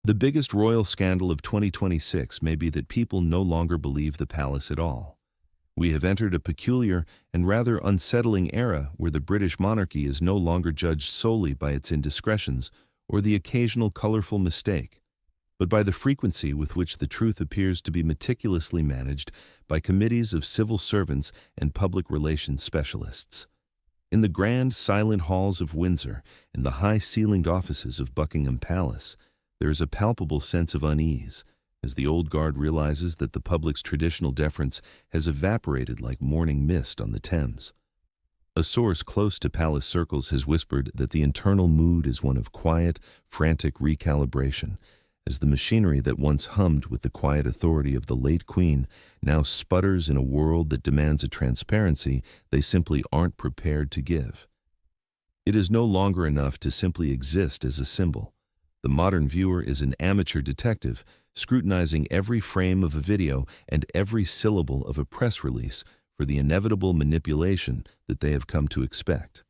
The biggest royal scandal of 2026 may be that people no longer believe the palace at all. We have entered a peculiar and rather unsettling era where the British monarchy is no longer judged solely by its indiscretions or the occasional colorful mistake, but by the frequency with which the truth appears to be meticulously managed by committees of civil servants and public relations specialists. In the grand, silent halls of Windsor, in the high-ceilinged offices of Buckingham Palace, there is a palpable sense of unease, as the old guard realizes that the public's traditional deference has evaporated like morning mist on the Thames. A source close to palace circles has whispered that the internal mood is one of quiet, frantic recalibration, as the machinery that once hummed with the quiet authority of the late Queen now sputters in a world that demands a transparency they simply aren't prepared to give. It is no longer enough to simply exist as a symbol. The modern viewer is an amateur detective, scrutinizing every frame of a video and every syllable of a press release for the inevitable manipulation that they have come to expect.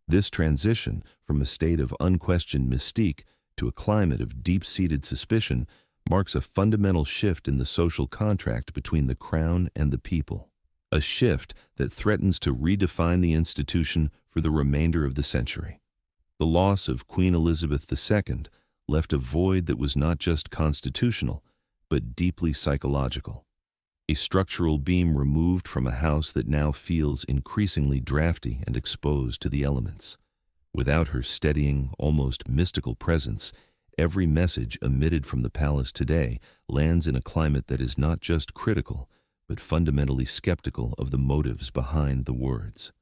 This transition from a state of unquestioned mystique to a climate of deep-seated suspicion marks a fundamental shift in the social contract between the crown and the people, a shift that threatens to redefine the institution for the remainder of the century. The loss of Queen Elizabeth II left a void that was not just constitutional, but deeply psychological. A structural beam removed from a house that now feels increasingly drafty and exposed to the elements. Without her steadying, almost mystical presence, every message emitted from the palace today lands in a climate that is not just critical, but fundamentally skeptical of the motives behind the words.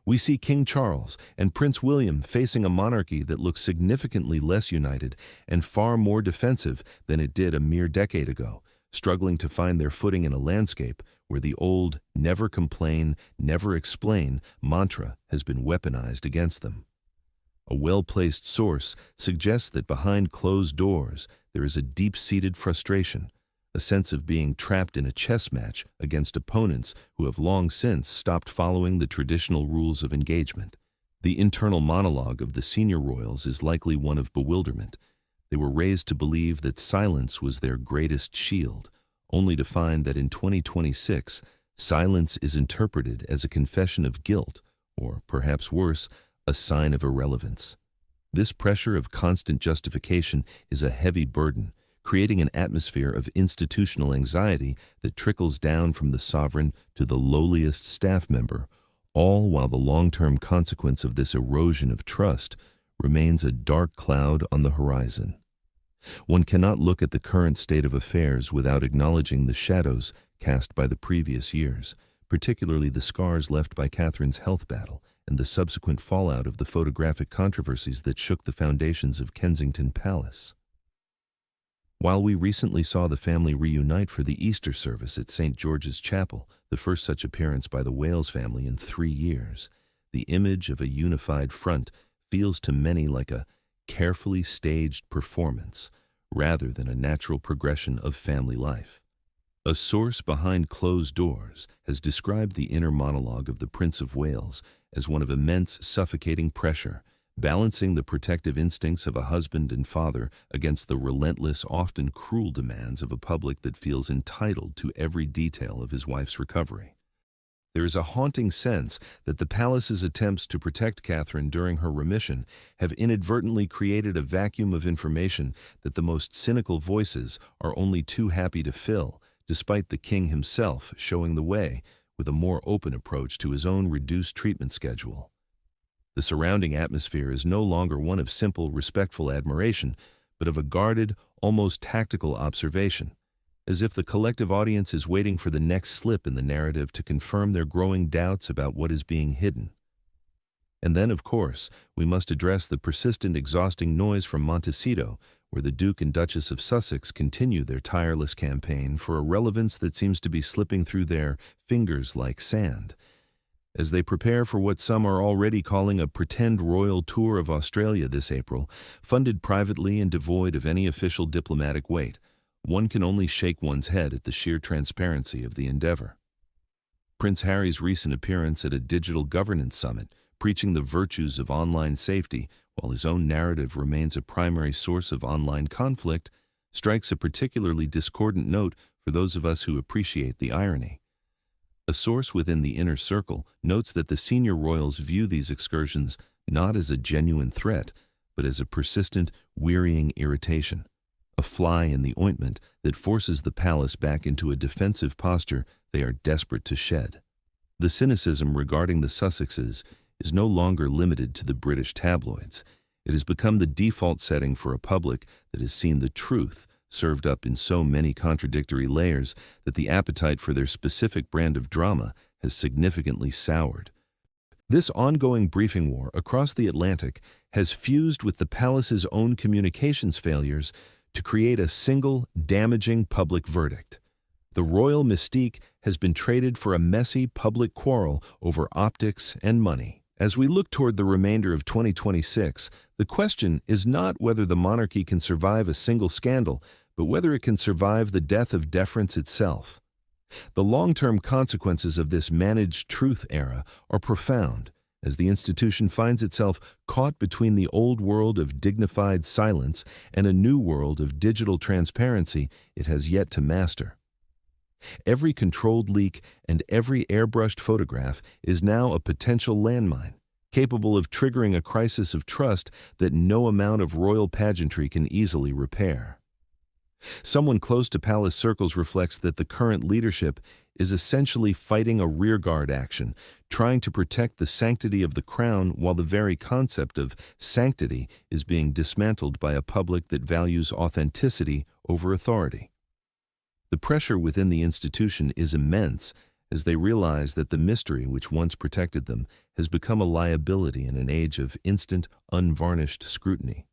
We see King Charles and Prince William facing a monarchy that looks significantly less united and far more defensive than it did a mere decade ago, struggling to find their footing in a landscape where the old "never complain, never explain" mantra has been weaponized against them. A well-placed source suggests that behind closed doors there is a deep-seated frustration, a sense of being trapped in a chess match against opponents who have long since stopped following the traditional rules of engagement. The internal monologue of the senior royals is likely one of bewilderment. They were raised to believe that silence was their greatest shield, only to find that in 2026, silence is interpreted as a confession of guilt, or perhaps worse, a sign of irrelevance. This pressure of constant justification is a heavy burden, creating an atmosphere of institutional anxiety that trickles down from the sovereign to the lowliest staff member, all while the long-term consequence of this erosion of trust remains a dark cloud on the horizon. One cannot look at the current state of affairs without acknowledging the shadows cast by the previous years, particularly the scars left by Catherine's health battle and the subsequent fallout of the photographic controversies that shook the foundations of Kensington Palace. While we recently saw the family reunite for the Easter service at St. George's Chapel, the first such appearance by the Wales family in 3 years, the image of a unified front feels to many like a carefully staged performance rather than a natural progression of family life. A source behind closed doors has described the inner monologue of the Prince of Wales as one of immense, suffocating pressure, balancing the protective instincts of a husband and father against the relentless, often cruel demands of a public that feels entitled to every detail of his wife's recovery. There is a haunting sense that the palace's attempts to protect Catherine during her remission have inadvertently created a vacuum of information that the most cynical voices are only too happy to fill, despite the king himself showing the way with a more open approach to his own reduced treatment schedule. The surrounding atmosphere is no longer one of simple, respectful admiration, but of a guarded, almost tactical observation, as if the collective audience is waiting for the next slip in the narrative to confirm their growing doubts about what is being hidden. And then, of course, we must address the persistent, exhausting noise from Montecito, where the Duke and Duchess of Sussex continue their tireless campaign for a relevance that seems to be slipping through their fingers like sand. As they prepare for what some are already calling a pretend royal tour of Australia this April, funded privately and devoid of any official diplomatic weight, one can only shake one's head at the sheer transparency of the endeavor. Prince Harry's recent appearance at a digital governance summit preaching the virtues of online safety while his own narrative remains a primary source of online conflict, strikes a particularly discordant note for those of us who appreciate the irony. A source within the inner circle notes that the senior royals view these excursions not as a genuine threat, but as a persistent, wearying irritation, a fly in the ointment that forces the palace back into a defensive posture they are desperate to shed. The cynicism regarding the Sussexes is no longer limited to the British tabloids. It has become the default setting for a public that has seen the truth served up in so many contradictory layers that the appetite for their specific brand of drama has significantly soured. This ongoing briefing war across the Atlantic has fused with the palace's own communications failures to create a single, damaging public verdict. The royal mystique has been traded for a messy public quarrel over optics and money. As we look toward the remainder of 2026, the question is not whether the monarchy can survive a single scandal, but whether it can survive the death of deference itself. The long-term consequences of this managed truth era are profound, as the institution finds itself caught between the old world of dignified silence and a new world of digital transparency it has yet to master. Every controlled leak and every airbrushed photograph is now a potential landmine, capable of triggering a crisis of trust that no amount of royal pageantry can easily repair. Someone close to palace circles reflects that the current leadership is essentially fighting a rearguard action, trying to protect the sanctity of the crown while the very concept of sanctity is being dismantled by a public that values authenticity over authority. The pressure within the institution is immense as they realize that the mystery which once protected them has become a liability in an age of instant, unvarnished scrutiny.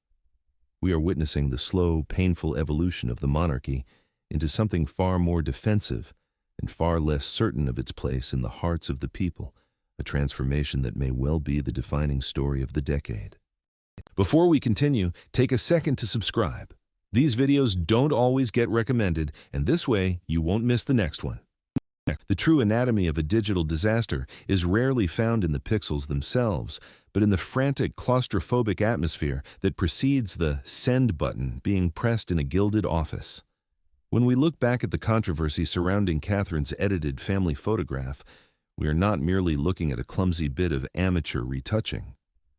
We are witnessing the slow, painful evolution of the monarchy into something far more defensive and far less certain of its place in the hearts of the people, a transformation that may well be the defining story of the decade. Before we continue, take a second to subscribe. These videos don't always get recommended, and this way you won't miss the next one. The true anatomy of a digital disaster is rarely found in the pixels themselves, but in the frantic, claustrophobic atmosphere that precedes the send button being pressed in a gilded office. When we look back at the controversy surrounding Catherine's edited family photograph, we are not merely looking at a clumsy bit of amateur retouching.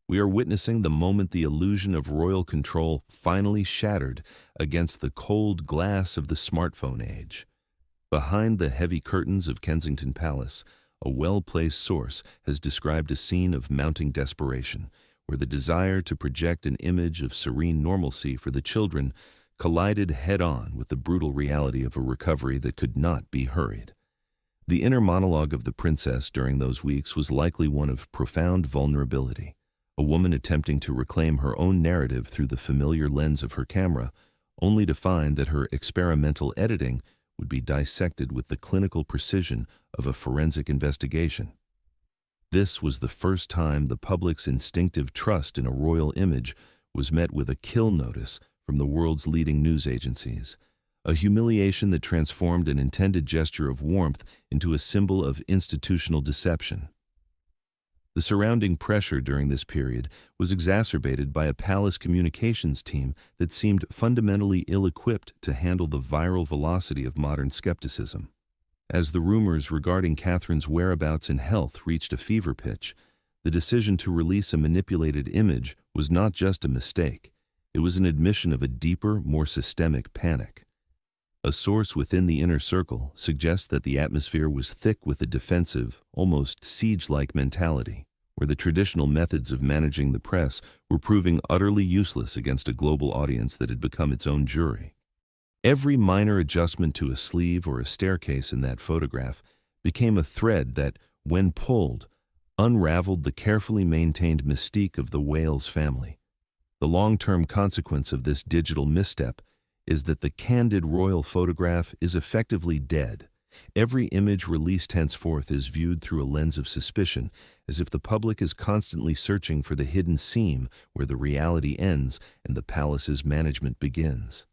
We are witnessing the moment the illusion of royal control finally shattered against the cold glass of the smartphone age. Behind the heavy curtains of Kensington Palace, a well-placed source has described a scene of mounting desperation, where the desire to project an image of serene normalcy for the children collided head-on with the brutal reality of a recovery that could not be hurried. The inner monologue of the princess during those weeks was likely one of profound vulnerability. A woman attempting to reclaim her own narrative through the familiar lens of her camera, only to find that her experimental editing would be dissected with the clinical precision of a forensic investigation. This was the first time the public's instinctive trust in a royal image was met with a kill notice from the world's leading news agencies, a humiliation that transformed an intended gesture of warmth into a symbol of institutional deception. The surrounding pressure during this period was exacerbated by a palace communications team that seemed fundamentally ill-equipped to handle the viral velocity of modern skepticism. As the rumors regarding Catherine's whereabouts and health reached a fever pitch, the decision to release a manipulated image was not just a mistake. It was an admission of a deeper, more systemic panic. A source within the inner circle suggests that the atmosphere was thick with a defensive, almost siege-like mentality, where the traditional methods of managing the press were proving utterly useless against a global audience that had become its own jury. Every minor adjustment to a sleeve or a staircase in that photograph became a thread that, when pulled, unraveled the carefully maintained mystique of the Wales family. The long-term consequence of this digital misstep is that the candid royal photograph is effectively dead. Every image released henceforth is viewed through a lens of suspicion, as if the public is constantly searching for the hidden seam where the reality ends and the palace's management begins.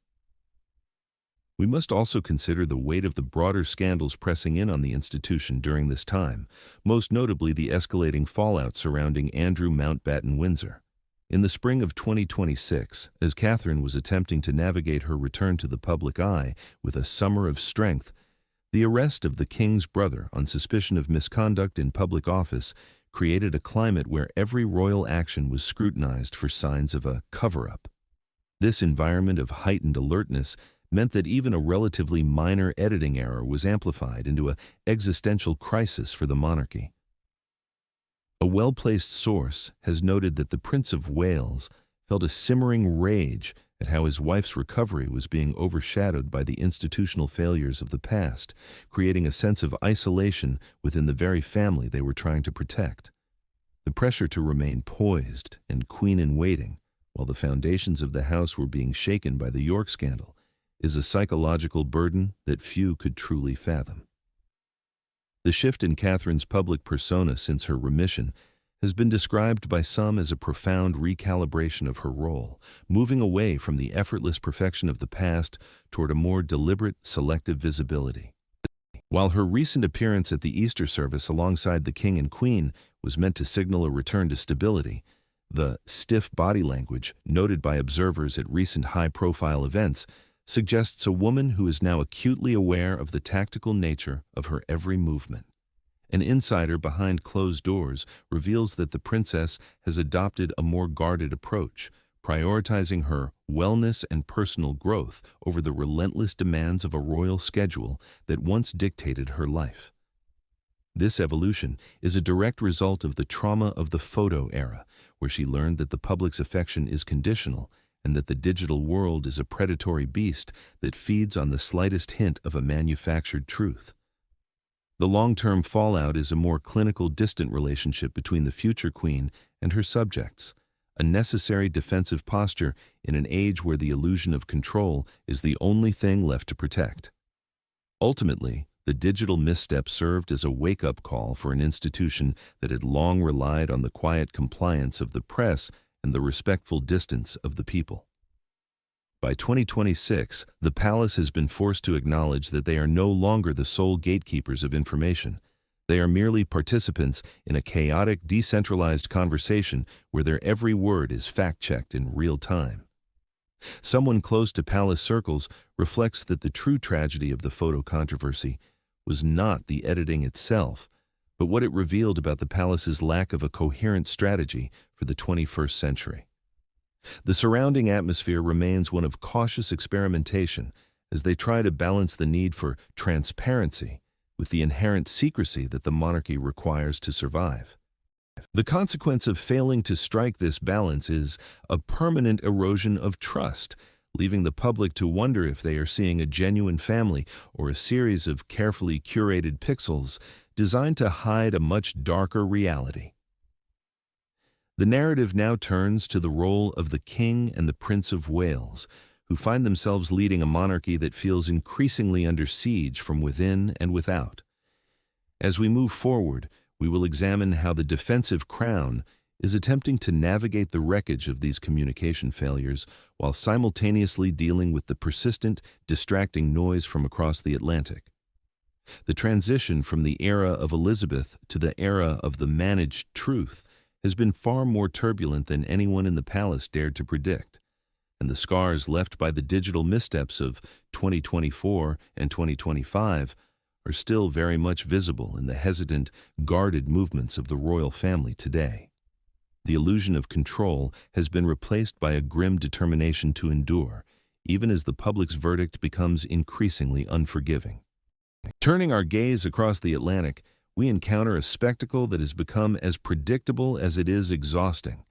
We must also consider the weight of the broader scandals pressing in on the institution during this time, most notably the escalating fallout surrounding Andrew Mountbatten Windsor. In the spring of 2026, as Catherine was attempting to navigate her return to the public eye with a summer of strength, the arrest of the king's brother on suspicion of misconduct in public office created a climate where every royal action was scrutinized for signs of a cover-up. This environment of heightened alertness meant that even a relatively minor editing error was amplified into an existential crisis for the monarchy. A well-placed source has noted that the Prince of Wales felt a simmering rage at how his wife's recovery was being overshadowed by the institutional failures of the past, creating a sense of isolation within the very family they were trying to protect. The pressure to remain poised and queen-in-waiting, while the foundations of the house were being shaken by the York scandal, is a psychological burden that few could truly fathom. The shift in Catherine's public persona since her remission has been described by some as a profound recalibration of her role, moving away from the effortless perfection of the past toward a more deliberate, selective visibility. While her recent appearance at the Easter service alongside the King and Queen was meant to signal a return to stability, the stiff body language noted by observers at recent high-profile events suggests a woman who is now acutely aware of the tactical nature of her every movement. An insider behind closed doors reveals that the princess has adopted a more guarded approach, prioritizing her wellness and personal growth over the relentless demands of a royal schedule that once dictated her life. This evolution is a direct result of the trauma of the photo era, where she learned that the public's affection is conditional and that the digital world is a predatory beast that feeds on the slightest hint of a manufactured truth. The long-term fallout is a more clinical, distant relationship between the future queen and her subjects, a necessary defensive posture in an age where the illusion of control is the only thing left to protect. Ultimately, the digital misstep served as a wake-up call for an institution that had long relied on the quiet compliance of the press and the respectful distance of the people. By 2026, the palace has been forced to acknowledge that they are no longer the sole gatekeepers of information. They are merely participants in a chaotic, decentralized conversation where their every word is fact-checked in real time. Someone close to palace circles reflects that the true tragedy of the photo controversy was not the editing itself, but what it revealed about the palace's lack of a coherent strategy for the 21st century. The surrounding atmosphere remains one of cautious experimentation as they try to balance the need for transparency with the inherent secrecy that the monarchy requires to survive. The consequence of failing to strike this balance is a permanent erosion of trust, leaving the public to wonder if they are seeing a genuine family or a series of carefully curated pixels designed to hide a much darker reality. The narrative now turns to the role of the King and the Prince of Wales, who find themselves leading a monarchy that feels increasingly under siege from within and without. As we move forward, we will examine how the defensive crown is attempting to navigate the wreckage of these communication failures while simultaneously dealing with the persistent, distracting noise from across the Atlantic. The transition from the era of Elizabeth to the era of the managed truth has been far more turbulent than anyone in the palace dared to predict, and the scars left by the digital missteps of 2024 and 2025 are still very much visible in the hesitant, guarded movements of the royal family today. The illusion of control has been replaced by a grim determination to endure, even as the public's verdict becomes increasingly unforgiving. Turning our gaze across the Atlantic, we encounter a spectacle that has become as predictable as it is exhausting: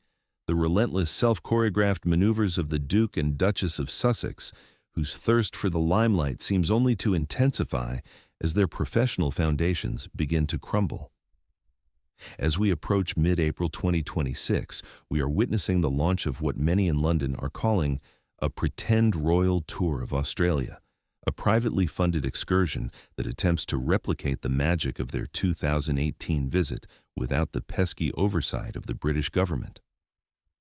the relentless self-choreographed maneuvers of the Duke and Duchess of Sussex, whose thirst for the limelight seems only to intensify as their professional foundations begin to crumble. As we approach mid-April 2026, we are witnessing the launch of what many in London are calling a pretend royal tour of Australia, a privately funded excursion that attempts to replicate the magic of their 2018 visit without the pesky oversight of the British government.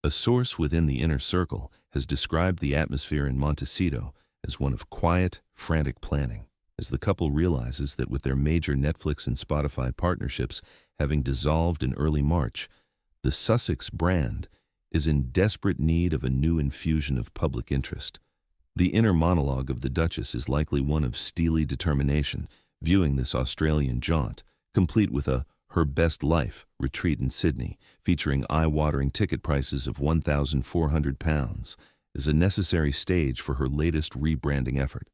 A source within the inner circle has described the atmosphere in Montecito as one of quiet, frantic planning, as the couple realizes that with their major Netflix and Spotify partnerships having dissolved in early March, the Sussex brand is in desperate need of a new infusion of public interest. The inner monologue of the Duchess is likely one of steely determination, viewing this Australian jaunt, complete with a Her Best Life retreat in Sydney, featuring eye-watering ticket prices of £1,400, as a necessary stage for her latest rebranding effort.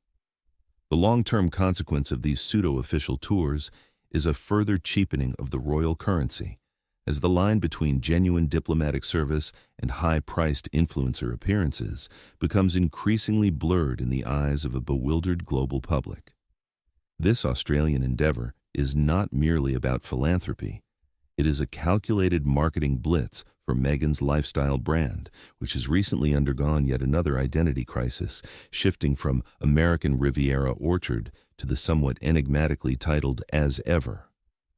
The long-term consequence of these pseudo-official tours is a further cheapening of the royal currency, as the line between genuine diplomatic service and high-priced influencer appearances becomes increasingly blurred in the eyes of a bewildered global public. This Australian endeavor is not merely about philanthropy. It is a calculated marketing blitz for Meghan's lifestyle brand, which has recently undergone yet another identity crisis, shifting from American Riviera Orchard to the somewhat enigmatically titled As Ever.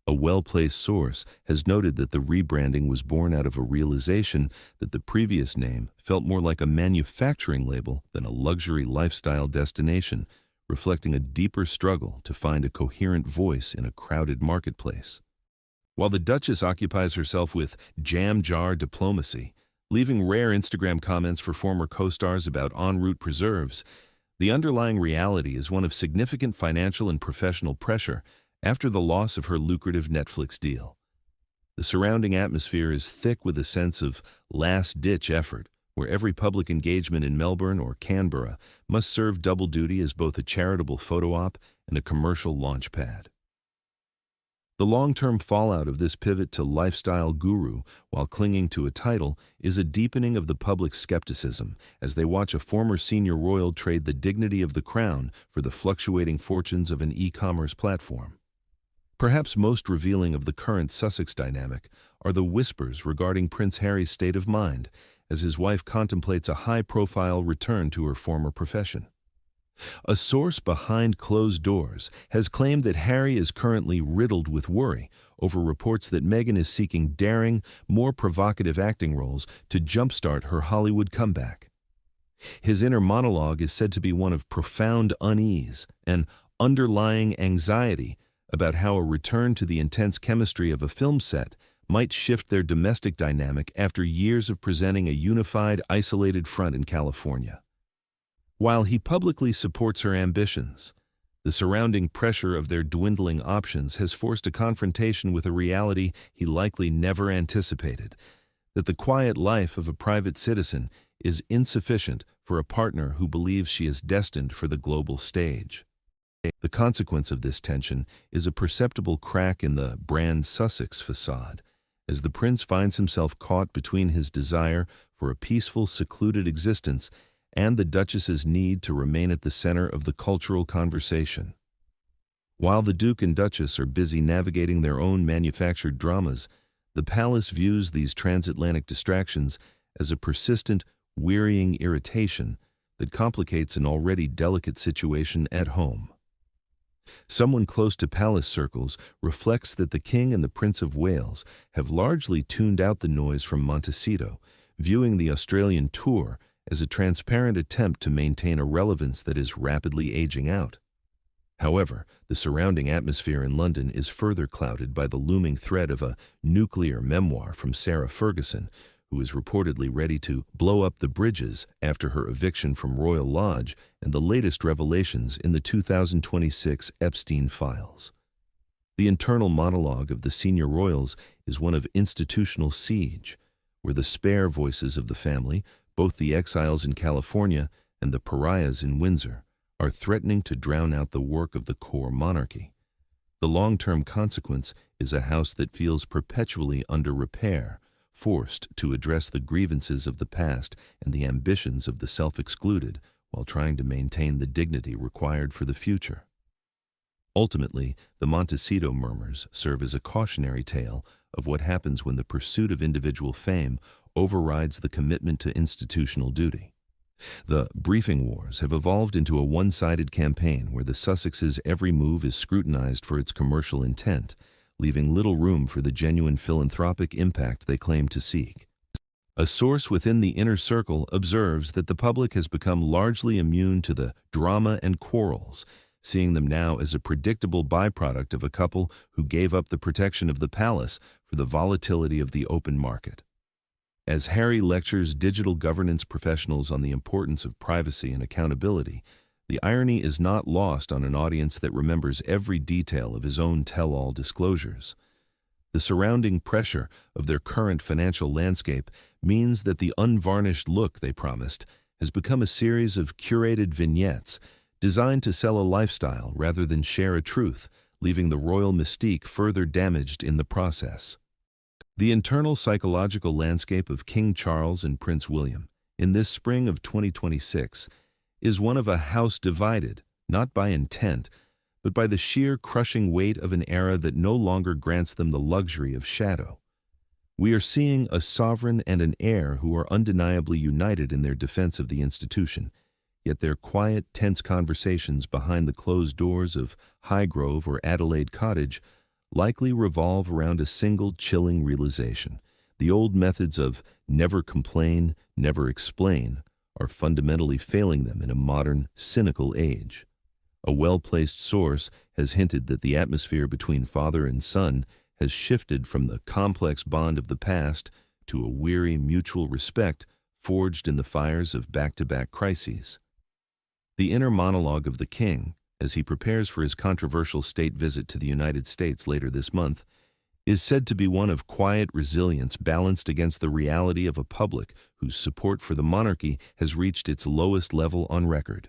A well-placed source has noted that the rebranding was born out of a realization that the previous name felt more like a manufacturing label than a luxury lifestyle destination, reflecting a deeper struggle to find a coherent voice in a crowded marketplace. While the Duchess occupies herself with jam jar diplomacy, leaving rare Instagram comments for former co-stars about en route preserves, the underlying reality is one of significant financial and professional pressure after the loss of her lucrative Netflix deal. The surrounding atmosphere is thick with a sense of last-ditch effort, where every public engagement in Melbourne or Canberra must serve double duty as both a charitable photo op and a commercial launchpad. The long-term fallout of this pivot to lifestyle guru while clinging to a title is a deepening of the public's skepticism as they watch a former senior royal trade the dignity of the crown for the fluctuating fortunes of an e-commerce platform. Perhaps most revealing of the current Sussex dynamic are the whispers regarding Prince Harry's state of mind as his wife contemplates a high-profile return to her former profession. A source behind closed doors has claimed that Harry is currently riddled with worry over reports that Meghan is seeking daring, more provocative acting roles to jumpstart her Hollywood comeback. His inner monologue is said to be one of profound unease and underlying anxiety about how a return to the intense chemistry of a film set might shift their domestic dynamic after years of presenting a unified, isolated front in California. While he publicly supports her ambitions, the surrounding pressure of their dwindling options has forced a confrontation with a reality he likely never anticipated, that the quiet life of a private citizen is insufficient for a partner who believes she is destined for the global stage. The consequence of this tension is a perceptible crack in the brand Sussex facade, as the prince finds himself caught between his desire for a peaceful, secluded existence and the Duchess's need to remain at the center of the cultural conversation. While the Duke and Duchess are busy navigating their own manufactured dramas, the palace views these transatlantic distractions as a persistent, wearying irritation that complicates an already delicate situation at home. Someone close to palace circles reflects that the King and the Prince of Wales have largely tuned out the noise from Montecito, viewing the Australian tour as a transparent attempt to maintain a relevance that is rapidly aging out. However, the surrounding atmosphere in London is further clouded by the looming threat of a nuclear memoir from Sarah Ferguson, who is reportedly ready to blow up the bridges after her eviction from Royal Lodge and the latest revelations in the 2026 Epstein files. The internal monologue of the senior royals is one of institutional siege, where the spare voices of the family, both the exiles in California and the pariahs in Windsor, are threatening to drown out the work of the core monarchy. The long-term consequence is a house that feels perpetually under repair, forced to address the grievances of the past and the ambitions of the self-excluded while trying to maintain the dignity required for the future. Ultimately, the Montecito murmurs serve as a cautionary tale of what happens when the pursuit of individual fame overrides the commitment to institutional duty. The briefing wars have evolved into a one-sided campaign where the Sussexes' every move is scrutinized for its commercial intent, leaving little room for the genuine philanthropic impact they claim to seek. A source within the inner circle observes that the public has become largely immune to the drama and quarrels, seeing them now as a predictable byproduct of a couple who gave up the protection of the palace for the volatility of the open market. As Harry lectures digital governance professionals on the importance of privacy and accountability, the irony is not lost on an audience that remembers every detail of his own tell-all disclosures. The surrounding pressure of their current financial landscape means that the unvarnished look they promised has become a series of curated vignettes designed to sell a lifestyle rather than share a truth, leaving the royal mystique further damaged in the process. The internal psychological landscape of King Charles and Prince William in this spring of 2026 is one of a house divided, not by intent, but by the sheer crushing weight of an era that no longer grants them the luxury of shadow. We are seeing a sovereign and an heir who are undeniably united in their defense of the institution, yet their quiet, tense conversations behind the closed doors of Highgrove or Adelaide Cottage likely revolve around a single chilling realization. The old methods of never complain, never explain are fundamentally failing them in a modern, cynical age. A well-placed source has hinted that the atmosphere between father and son has shifted from the complex bond of the past to a weary mutual respect forged in the fires of back-to-back crises. The inner monologue of the king, as he prepares for his controversial state visit to the United States later this month, is said to be one of quiet resilience balanced against the reality of a public whose support for the monarchy has reached its lowest level on record.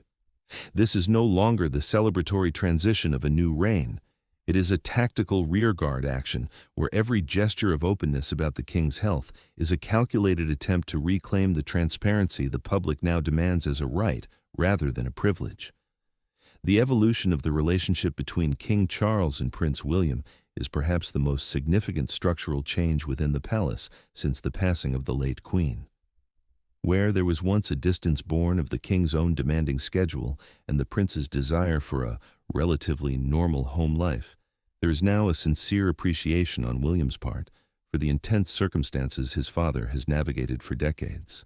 This is no longer the celebratory transition of a new reign. It is a tactical rearguard action where every gesture of openness about the king's health is a calculated attempt to reclaim the transparency the public now demands as a right rather than a privilege. The evolution of the relationship between King Charles and Prince William is perhaps the most significant structural change within the palace since the passing of the late Queen. Where there was once a distance born of the king's own demanding schedule and the prince's desire for a relatively normal home life, there is now a sincere appreciation on William's part for the intense circumstances his father has navigated for decades.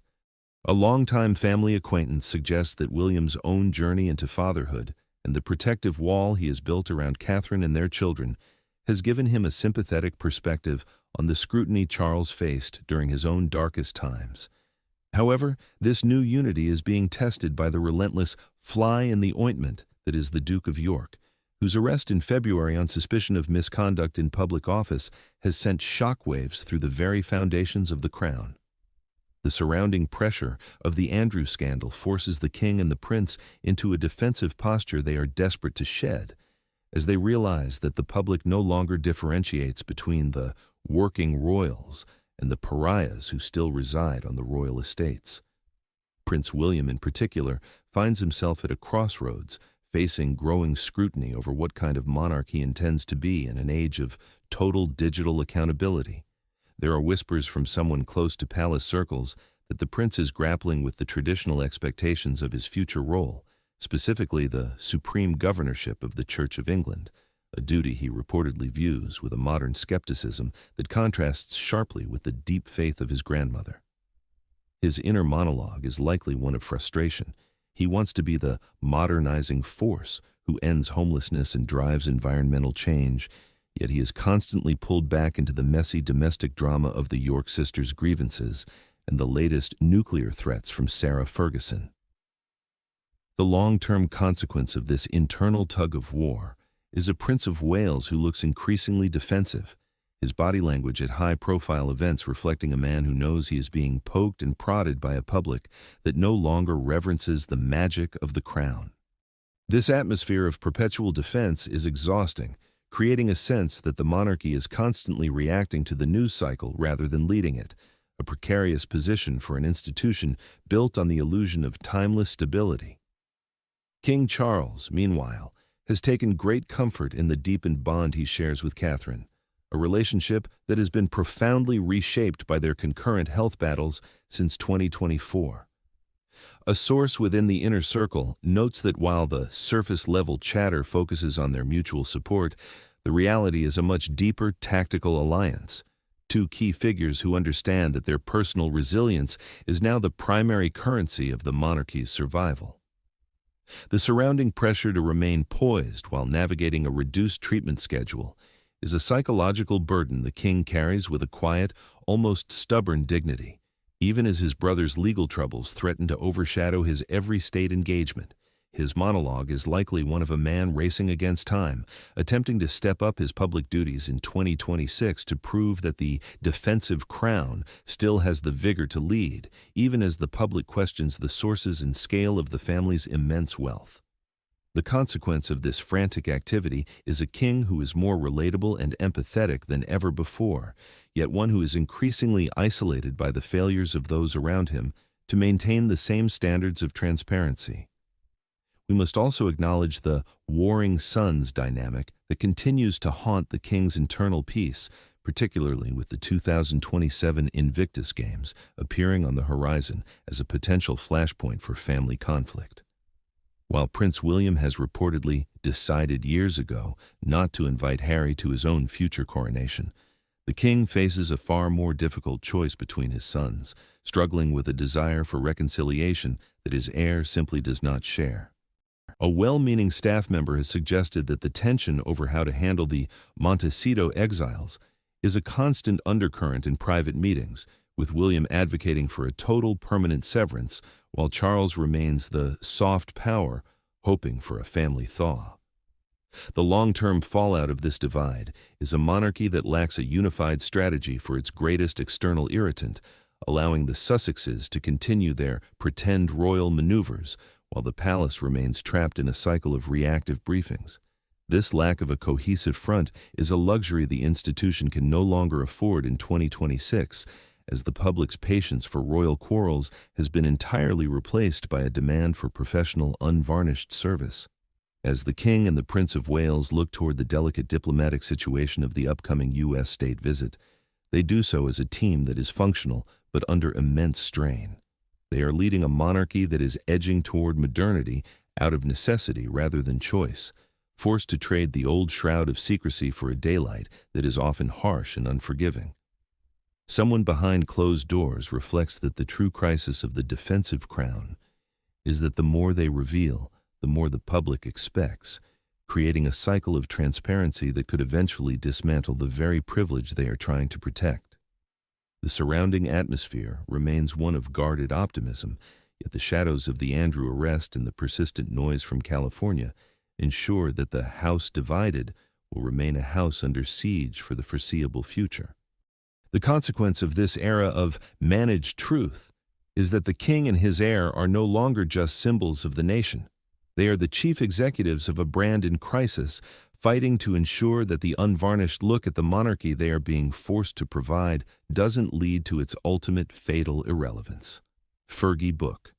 A longtime family acquaintance suggests that William's own journey into fatherhood and the protective wall he has built around Catherine and their children has given him a sympathetic perspective on the scrutiny Charles faced during his own darkest times. However, this new unity is being tested by the relentless fly in the ointment that is the Duke of York, whose arrest in February on suspicion of misconduct in public office has sent shockwaves through the very foundations of the crown. The surrounding pressure of the Andrew scandal forces the king and the prince into a defensive posture they are desperate to shed, as they realize that the public no longer differentiates between the working royals and the pariahs who still reside on the royal estates. Prince William, in particular, finds himself at a crossroads, facing growing scrutiny over what kind of monarch he intends to be in an age of total digital accountability. There are whispers from someone close to palace circles that the prince is grappling with the traditional expectations of his future role, specifically the supreme governorship of the Church of England, a duty he reportedly views with a modern skepticism that contrasts sharply with the deep faith of his grandmother. His inner monologue is likely one of frustration. He wants to be the modernizing force who ends homelessness and drives environmental change, yet he is constantly pulled back into the messy domestic drama of the York sisters' grievances and the latest nuclear threats from Sarah Ferguson. The long-term consequence of this internal tug-of-war is a Prince of Wales who looks increasingly defensive, his body language at high-profile events reflecting a man who knows he is being poked and prodded by a public that no longer reverences the magic of the crown. This atmosphere of perpetual defense is exhausting, creating a sense that the monarchy is constantly reacting to the news cycle rather than leading it, a precarious position for an institution built on the illusion of timeless stability. King Charles, meanwhile, has taken great comfort in the deepened bond he shares with Catherine, a relationship that has been profoundly reshaped by their concurrent health battles since 2024. A source within the inner circle notes that while the surface-level chatter focuses on their mutual support, the reality is a much deeper tactical alliance. two key figures who understand that their personal resilience is now the primary currency of the monarchy's survival. The surrounding pressure to remain poised while navigating a reduced treatment schedule is a psychological burden the king carries with a quiet, almost stubborn dignity, even as his brother's legal troubles threaten to overshadow his every state engagement. His monologue is likely one of a man racing against time, attempting to step up his public duties in 2026 to prove that the defensive crown still has the vigor to lead, even as the public questions the sources and scale of the family's immense wealth. The consequence of this frantic activity is a king who is more relatable and empathetic than ever before, yet one who is increasingly isolated by the failures of those around him to maintain the same standards of transparency. We must also acknowledge the warring sons dynamic that continues to haunt the king's internal peace, particularly with the 2027 Invictus Games appearing on the horizon as a potential flashpoint for family conflict. While Prince William has reportedly decided years ago not to invite Harry to his own future coronation, the king faces a far more difficult choice between his sons, struggling with a desire for reconciliation that his heir simply does not share. A well-meaning staff member has suggested that the tension over how to handle the Montecito exiles is a constant undercurrent in private meetings, with William advocating for a total permanent severance, while Charles remains the soft power, hoping for a family thaw. The long-term fallout of this divide is a monarchy that lacks a unified strategy for its greatest external irritant, allowing the Sussexes to continue their pretend royal maneuvers, while the palace remains trapped in a cycle of reactive briefings. This lack of a cohesive front is a luxury the institution can no longer afford in 2026, as the public's patience for royal quarrels has been entirely replaced by a demand for professional, unvarnished service. As the King and the Prince of Wales look toward the delicate diplomatic situation of the upcoming U.S. state visit, they do so as a team that is functional but under immense strain. They are leading a monarchy that is edging toward modernity out of necessity rather than choice, forced to trade the old shroud of secrecy for a daylight that is often harsh and unforgiving. Someone behind closed doors reflects that the true crisis of the defensive crown is that the more they reveal, the more the public expects, creating a cycle of transparency that could eventually dismantle the very privilege they are trying to protect. The surrounding atmosphere remains one of guarded optimism, yet the shadows of the Andrew arrest and the persistent noise from California ensure that the house divided will remain a house under siege for the foreseeable future. The consequence of this era of managed truth is that the king and his heir are no longer just symbols of the nation. They are the chief executives of a brand in crisis, fighting to ensure that the unvarnished look at the monarchy they are being forced to provide doesn't lead to its ultimate fatal irrelevance. Fergie Book.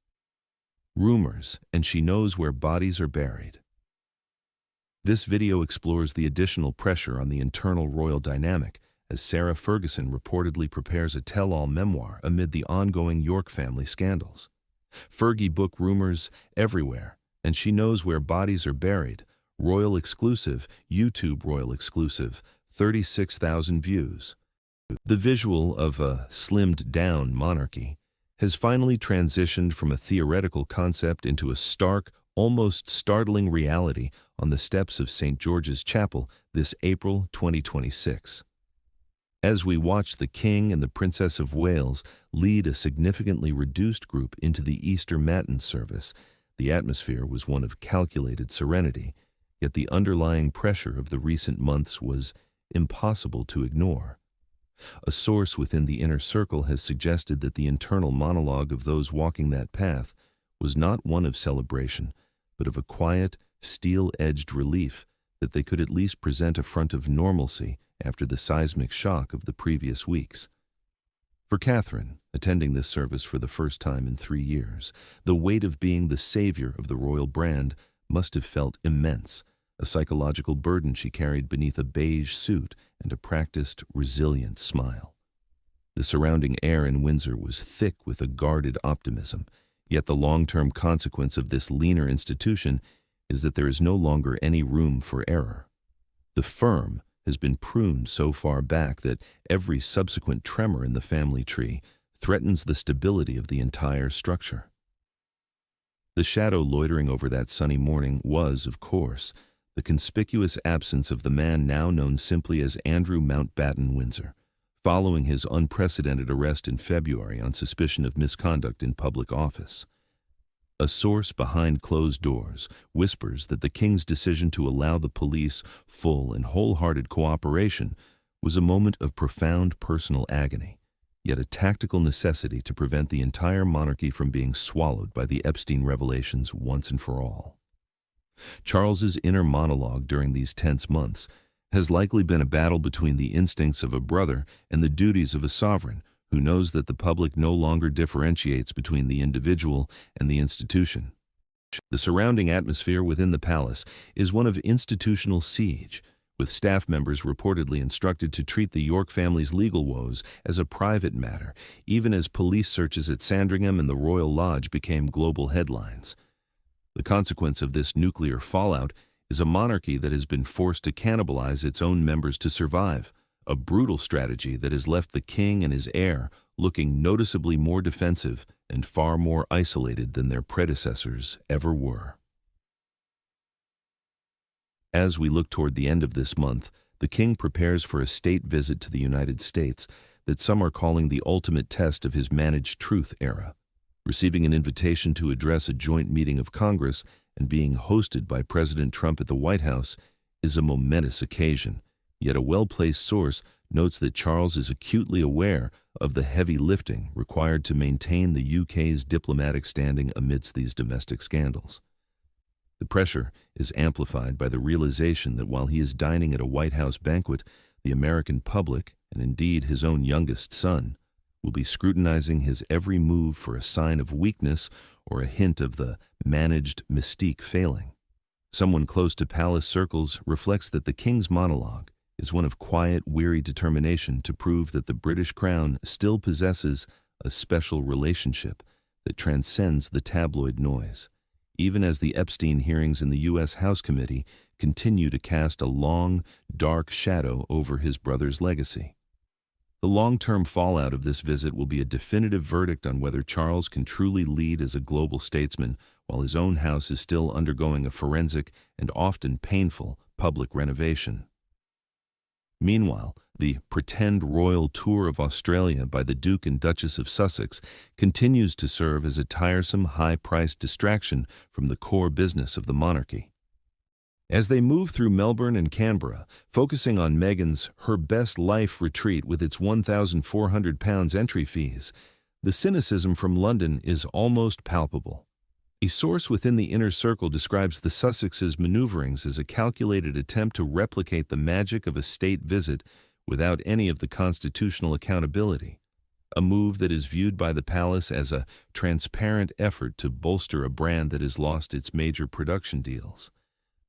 Rumors, and she knows where bodies are buried. This video explores the additional pressure on the internal royal dynamic, as Sarah Ferguson reportedly prepares a tell-all memoir amid the ongoing York family scandals. Fergie Book rumors everywhere, and she knows where bodies are buried. Royal exclusive, YouTube Royal exclusive, 36,000 views. The visual of a slimmed-down monarchy has finally transitioned from a theoretical concept into a stark, almost startling reality on the steps of St. George's Chapel this April 2026. As we watch the King and the Princess of Wales lead a significantly reduced group into the Easter Matin service, the atmosphere was one of calculated serenity, yet the underlying pressure of the recent months was impossible to ignore. A source within the inner circle has suggested that the internal monologue of those walking that path was not one of celebration, but of a quiet, steel-edged relief that they could at least present a front of normalcy after the seismic shock of the previous weeks. For Catherine, attending this service for the first time in 3 years, the weight of being the savior of the royal brand must have felt immense, a psychological burden she carried beneath a beige suit and a practiced, resilient smile. The surrounding air in Windsor was thick with a guarded optimism, yet the long-term consequence of this leaner institution is that there is no longer any room for error. The firm has been pruned so far back that every subsequent tremor in the family tree threatens the stability of the entire structure. The shadow loitering over that sunny morning was, of course, the conspicuous absence of the man now known simply as Andrew Mountbatten Windsor, following his unprecedented arrest in February on suspicion of misconduct in public office. A source behind closed doors whispers that the king's decision to allow the police full and wholehearted cooperation was a moment of profound personal agony, yet a tactical necessity to prevent the entire monarchy from being swallowed by the Epstein revelations once and for all. Charles's inner monologue during these tense months has likely been a battle between the instincts of a brother and the duties of a sovereign who knows that the public no longer differentiates between the individual and the institution. The surrounding atmosphere within the palace is one of institutional siege, with staff members reportedly instructed to treat the York family's legal woes as a private matter, even as police searches at Sandringham and the Royal Lodge became global headlines. The consequence of this nuclear fallout is a monarchy that has been forced to cannibalize its own members to survive, a brutal strategy that has left the king and his heir looking noticeably more defensive and far more isolated than their predecessors ever were. As we look toward the end of this month, the king prepares for a state visit to the United States that some are calling the ultimate test of his managed truth era. Receiving an invitation to address a joint meeting of Congress and being hosted by President Trump at the White House is a momentous occasion, yet a well-placed source notes that Charles is acutely aware of the heavy lifting required to maintain the UK's diplomatic standing amidst these domestic scandals. The pressure is amplified by the realization that while he is dining at a White House banquet, the American public, and indeed his own youngest son, will be scrutinizing his every move for a sign of weakness or a hint of the managed mystique failing. Someone close to palace circles reflects that the king's monologue is one of quiet, weary determination to prove that the British crown still possesses a special relationship that transcends the tabloid noise, even as the Epstein hearings in the U.S. House Committee continue to cast a long, dark shadow over his brother's legacy. The long-term fallout of this visit will be a definitive verdict on whether Charles can truly lead as a global statesman while his own house is still undergoing a forensic and often painful public renovation. Meanwhile, the pretend royal tour of Australia by the Duke and Duchess of Sussex continues to serve as a tiresome, high-priced distraction from the core business of the monarchy. As they move through Melbourne and Canberra, focusing on Meghan's Her Best Life retreat with its £1,400 entry fees, the cynicism from London is almost palpable. A source within the inner circle describes the Sussexes' maneuverings as a calculated attempt to replicate the magic of a state visit without any of the constitutional accountability, a move that is viewed by the palace as a transparent effort to bolster a brand that has lost its major production deals.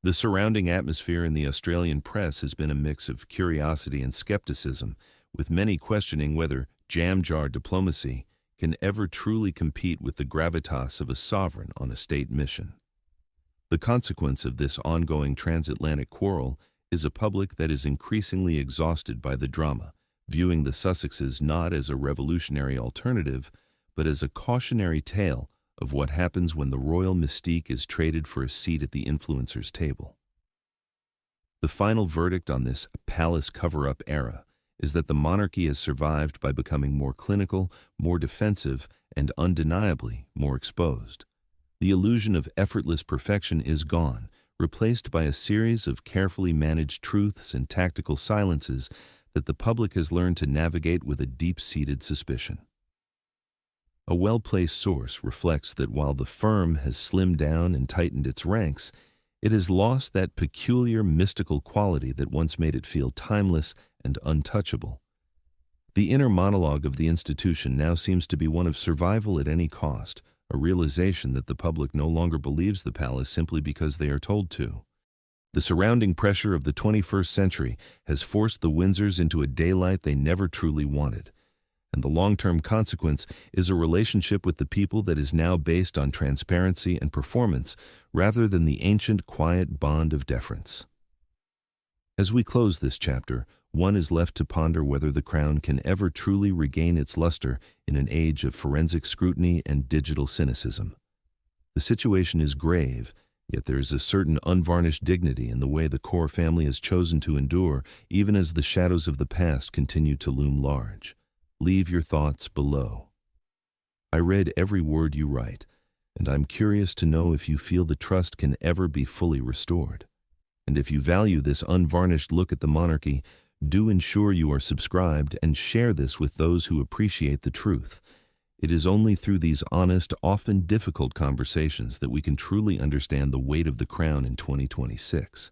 The surrounding atmosphere in the Australian press has been a mix of curiosity and skepticism, with many questioning whether jam-jar diplomacy can ever truly compete with the gravitas of a sovereign on a state mission. The consequence of this ongoing transatlantic quarrel is a public that is increasingly exhausted by the drama, viewing the Sussexes not as a revolutionary alternative, but as a cautionary tale of what happens when the royal mystique is traded for a seat at the influencer's table. The final verdict on this palace cover-up era is that the monarchy has survived by becoming more clinical, more defensive, and undeniably more exposed. The illusion of effortless perfection is gone, replaced by a series of carefully managed truths and tactical silences that the public has learned to navigate with a deep-seated suspicion. A well-placed source reflects that while the firm has slimmed down and tightened its ranks, it has lost that peculiar mystical quality that once made it feel timeless and untouchable. The inner monologue of the institution now seems to be one of survival at any cost, a realization that the public no longer believes the palace simply because they are told to. The surrounding pressure of the 21st century has forced the Windsors into a daylight they never truly wanted, and the long-term consequence is a relationship with the people that is now based on transparency and performance rather than the ancient quiet bond of deference. As we close this chapter, one is left to ponder whether the crown can ever truly regain its luster in an age of forensic scrutiny and digital cynicism. The situation is grave, yet there is a certain unvarnished dignity in the way the core family has chosen to endure, even as the shadows of the past continue to loom large. Leave your thoughts below. I read every word you write, and I'm curious to know if you feel the trust can ever be fully restored. And if you value this unvarnished look at the monarchy, do ensure you are subscribed and share this with those who appreciate the truth. It is only through these honest, often difficult conversations that we can truly understand the weight of the crown in 2026.